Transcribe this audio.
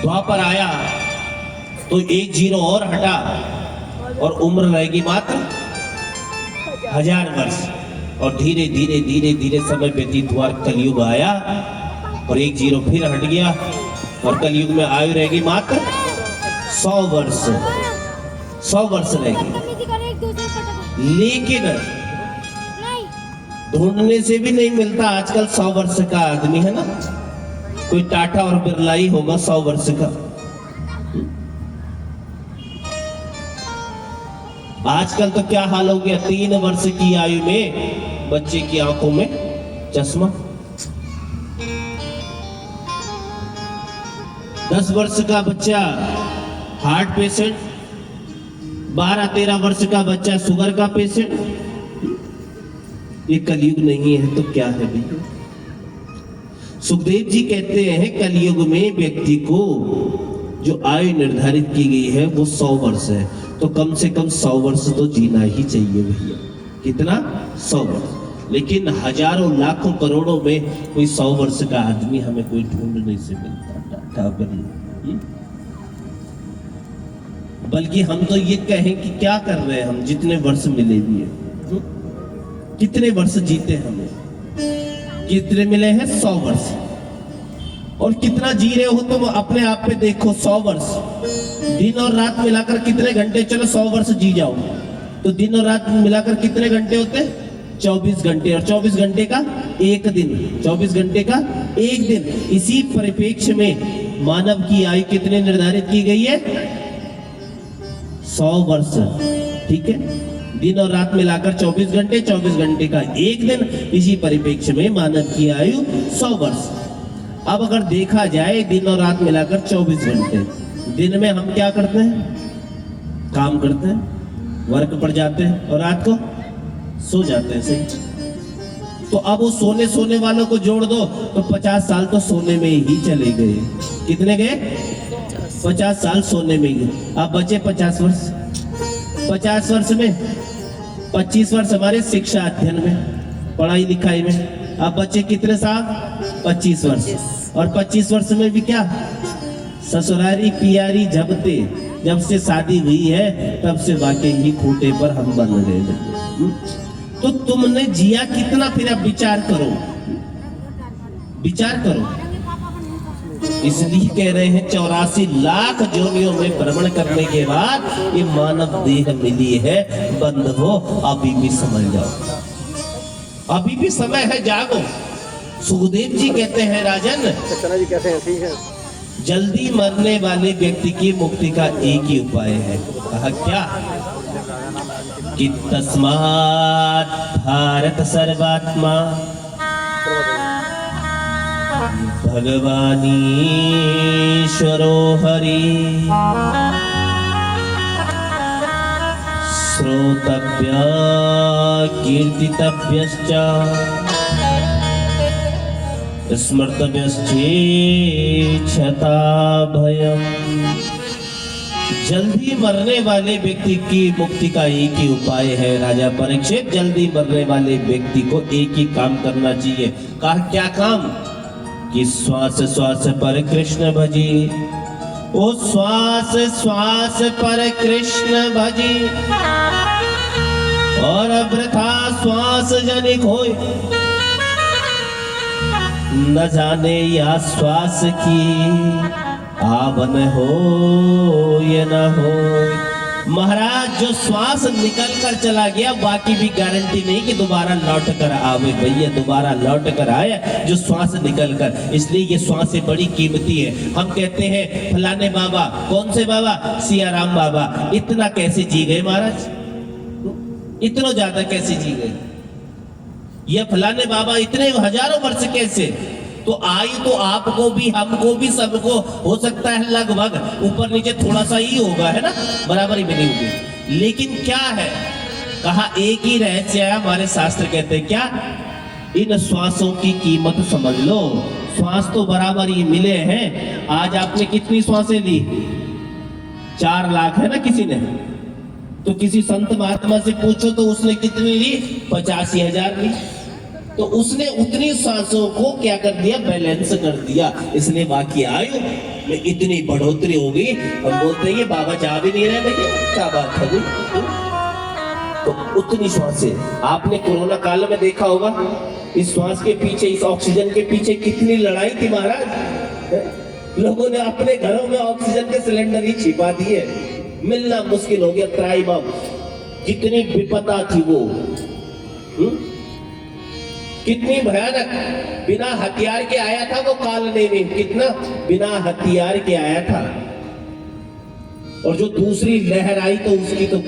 द्वापर आया तो एक जीरो और हटा और उम्र रहेगी मात्र 1000 वर्ष। और धीरे धीरे धीरे धीरे समय व्यतीत हुआ, कलयुग आया और एक जीरो फिर हट गया और कलयुग में आयु रहेगी मात्र 100 वर्ष। 100 वर्ष रहेगी। लेकिन ढूंढने से भी नहीं मिलता आजकल 100 वर्ष का आदमी, है ना। कोई टाटा और बिरला ही होगा 100 वर्ष का। आजकल तो क्या हाल हो गया, 3 वर्ष की आयु में बच्चे की आंखों में चश्मा, 10 वर्ष का बच्चा हार्ट पेशेंट, 12-13 वर्ष का बच्चा शुगर का पेशेंट। ये कलयुग नहीं है तो क्या है भैया। सुखदेव जी कहते हैं कलयुग में व्यक्ति को जो आयु निर्धारित की गई है वो 100 वर्ष है, तो कम से कम 100 वर्ष तो जीना ही चाहिए भैया। कितना? 100 वर्ष। लेकिन हजारों लाखों करोड़ों में कोई 100 वर्ष का आदमी हमें कोई ढूंढने से मिलता, बल्कि हम तो ये कहें कि क्या कर रहे हैं हम, जितने वर्ष मिले भी है, कितने वर्ष जीते हमें, कितने मिले हैं? 100 वर्ष। और कितना जी रहे हो तुम अपने आप पे देखो। 100 वर्ष दिन और रात मिलाकर कितने घंटे, चलो 100 वर्ष जी जाओ तो दिन और रात मिलाकर कितने घंटे होते? 24 घंटे। और 24 घंटे का एक दिन, 24 घंटे का एक दिन। इसी परिप्रेक्ष्य में मानव की आयु कितने निर्धारित की गई है? 100 वर्ष। ठीक है, दिन और रात मिलाकर 24 घंटे, 24 घंटे का एक दिन। इसी परिप्रेक्ष्य में मानव की आयु 100 वर्ष। अब अगर देखा जाए दिन और रात मिलाकर 24 घंटे, दिन में हम क्या करते हैं? काम करते हैं, वर्क पर जाते हैं और रात को सो जाते हैं। सही। तो अब वो सोने वालों को जोड़ दो तो 50 साल तो सोने में ही चले गए। कितने गए? 50 साल सोने में गए। अब बचे 50 वर्ष। 50 वर्ष में 25 वर्ष हमारे शिक्षा अध्ययन में, पढ़ाई लिखाई में। अब बचे कितने साहब? 25 वर्ष। और 25 वर्ष में भी क्या? ससुरारी पियारी झपते। जब से शादी हुई है तब से वाकई ही खूंटे पर हम बन रहे हैं। तो तुमने जिया कितना, फिर अब विचार करो, विचार करो। इसलिए कह रहे हैं 84 लाख जोनियों में भ्रमण करने के बाद ये मानव देह मिली है। बंद हो, अभी भी समझ जाओ, अभी भी समय है, जागो। सुखदेव जी कहते हैं राजन, जी कहते हैं ठीक है, जल्दी मरने वाले व्यक्ति की मुक्ति का एक ही उपाय है। कहा क्या? कि तस्मात् भारत सर्वात्मा भगवानीश्वरो हरि श्रोतव्य कीर्तितव्यश्च स्मर्तव्यश्चेच्छता भयम्। जल्दी मरने वाले व्यक्ति की मुक्ति का एक ही उपाय है राजा परीक्षित। जल्दी मरने वाले व्यक्ति को एक ही काम करना चाहिए। कहा क्या काम? कि श्वास श्वास पर कृष्ण भजी। ओ श्वास श्वास पर कृष्ण भजी और वृथा श्वास जनिक होय। न जाने या श्वास की आवन हो या न हो। महाराज जो श्वास निकल कर चला गया, बाकी भी गारंटी नहीं कि दोबारा लौट कर आवे भैया, दोबारा लौट कर आया जो श्वास निकल कर। इसलिए ये श्वास से बड़ी कीमती है। हम कहते हैं फलाने बाबा, कौन से बाबा? सियाराम बाबा। इतना कैसे जी गए महाराज? इतना ज्यादा कैसे जी गए? ये फलाने बाबा इतने हजारों वर्ष कैसे? तो आयु तो आपको भी, हमको भी, सबको हो सकता है लगभग ऊपर नीचे थोड़ा सा ही होगा, है ना, बराबरी में नहीं होगी। लेकिन क्या है? कहा एक ही रहस्य है। हमारे शास्त्र कहते हैं क्या? इन श्वासों की कीमत समझ लो। श्वास तो बराबर ही मिले हैं। आज आपने कितनी श्वासें ली? 4 लाख, है ना किसी ने। तो किसी संत महात्मा से पूछो तो उसने कितनी ली? 85,000 ली। तो उसने उतनी सांसों को क्या कर दिया, बैलेंस कर दिया, इसलिए बाकी आयु में इतनी बढ़ोतरी हो गई। हम बोलते हैं ये बाबा जा भी नहीं रहे भैया, क्या बात है भाई। तो उतनी श्वासें आपने कोरोना काल में देखा होगा, इस श्वास के पीछे, इस ऑक्सीजन के पीछे कितनी लड़ाई थी महाराज। लोगों ने अपने घरों में ऑक्सीजन के सिलेंडर ही छिपा दिए, मिलना मुश्किल हो गया, त्राइबम, कितनी विपदा थी वो। कितनी भयानक, बिना हथियार के आया था वो काल ने भी, कितना बिना हथियार के आया था। और जो दूसरी लहर आई तो उसकी तो